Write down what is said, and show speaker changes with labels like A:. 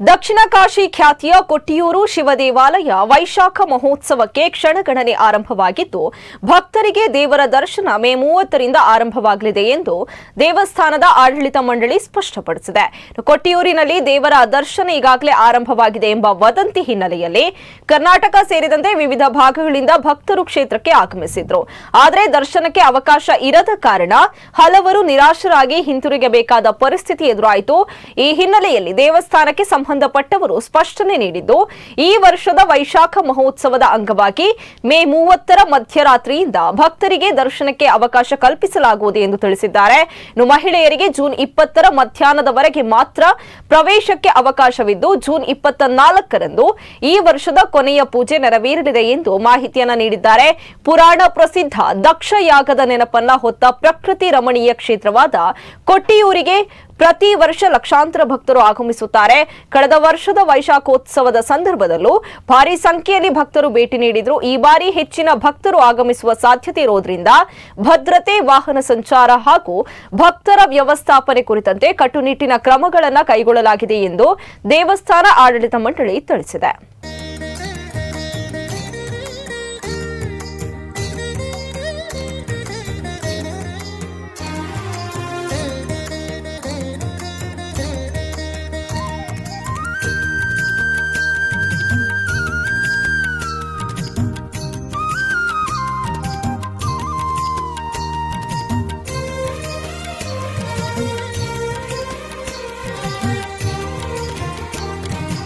A: ದಕ್ಷಿಣ ಕಾಶಿ ಖ್ಯಾತಿಯ ಕೊಟ್ಟಿಯೂರು ಶಿವ ದೇವಾಲಯ ವೈಶಾಖ ಮಹೋತ್ಸವಕ್ಕೆ ಕ್ಷಣಗಣನೆ ಆರಂಭವಾಗಿದ್ದು, ಭಕ್ತರಿಗೆ ದೇವರ ದರ್ಶನ ಮೇ 30ರಿಂದ ಆರಂಭವಾಗಲಿದೆ ಎಂದು ದೇವಸ್ಥಾನದ ಆಡಳಿತ ಮಂಡಳಿ ಸ್ಪಷ್ಟಪಡಿಸಿದೆ. ಕೊಟ್ಟಿಯೂರಿನಲ್ಲಿ ದೇವರ ದರ್ಶನ ಈಗಾಗಲೇ ಆರಂಭವಾಗಿದೆ ಎಂಬ ವದಂತಿ ಹಿನ್ನೆಲೆಯಲ್ಲಿ ಕರ್ನಾಟಕ ಸೇರಿದಂತೆ ವಿವಿಧ ಭಾಗಗಳಿಂದ ಭಕ್ತರು ಕ್ಷೇತ್ರಕ್ಕೆ ಆಗಮಿಸಿದ್ರು. ಆದರೆ ದರ್ಶನಕ್ಕೆ ಅವಕಾಶ ಇರದ ಕಾರಣ ಹಲವರು ನಿರಾಶರಾಗಿ ಹಿಂತಿರುಗಬೇಕಾದ ಪರಿಸ್ಥಿತಿ ಎದುರಾಯಿತು. ಈ ಹಿನ್ನೆಲೆಯಲ್ಲಿ ದೇವಸ್ಥಾನಕ್ಕೆ ಸಂಬಂಧಪಟ್ಟವರು ಸ್ಪಷ್ಟನೆ ನೀಡಿದ್ದು, ಈ ವರ್ಷದ ವೈಶಾಖ ಮಹೋತ್ಸವದ ಅಂಗವಾಗಿ ಮೇ 30ರ ಮಧ್ಯರಾತ್ರಿಯಿಂದ ಭಕ್ತರಿಗೆ ದರ್ಶನಕ್ಕೆ ಅವಕಾಶ ಕಲ್ಪಿಸಲಾಗುವುದು ಎಂದು ತಿಳಿಸಿದ್ದಾರೆ. ಮಹಿಳೆಯರಿಗೆ ಜೂನ್ 20ರ ಮಧ್ಯಾಹ್ನದವರೆಗೆ ಮಾತ್ರ ಪ್ರವೇಶಕ್ಕೆ ಅವಕಾಶವಿದ್ದು, ಜೂನ್ 24ರಂದು ಈ ವರ್ಷದ ಕೊನೆಯ ಪೂಜೆ ನೆರವೇರಲಿದೆ ಎಂದು ಮಾಹಿತಿಯನ್ನು ನೀಡಿದ್ದಾರೆ. ಪುರಾಣ ಪ್ರಸಿದ್ಧ ದಕ್ಷ ಯಾಗದ ನೆನಪನ್ನ ಹೊತ್ತ ಪ್ರಕೃತಿ ರಮಣೀಯ ಕ್ಷೇತ್ರವಾದ ಕೊಟ್ಟಿಯೂರಿಗೆ ಪ್ರತಿ ವರ್ಷ ಲಕ್ಷಾಂತರ ಭಕ್ತರು ಆಗಮಿಸುತ್ತಾರೆ. ಕಳೆದ ವರ್ಷದ ವೈಶಾಖೋತ್ಸವದ ಸಂದರ್ಭದಲ್ಲೂ ಭಾರಿ ಸಂಖ್ಯೆಯಲ್ಲಿ ಭಕ್ತರು ಭೇಟಿ ನೀಡಿದ್ರು. ಈ ಬಾರಿ ಹೆಚ್ಚಿನ ಭಕ್ತರು ಆಗಮಿಸುವ ಸಾಧ್ಯತೆ ಇರೋದ್ರಿಂದ ಭದ್ರತೆ, ವಾಹನ ಸಂಚಾರ ಹಾಗೂ ಭಕ್ತರ ವ್ಯವಸ್ಥಾಪನೆ ಕುರಿತಂತೆ ಕಟ್ಟುನಿಟ್ಟಿನ ಕ್ರಮಗಳನ್ನು ಕೈಗೊಳ್ಳಲಾಗಿದೆ ಎಂದು ದೇವಸ್ಥಾನ ಆಡಳಿತ ಮಂಡಳಿ ತಿಳಿಸಿದೆ.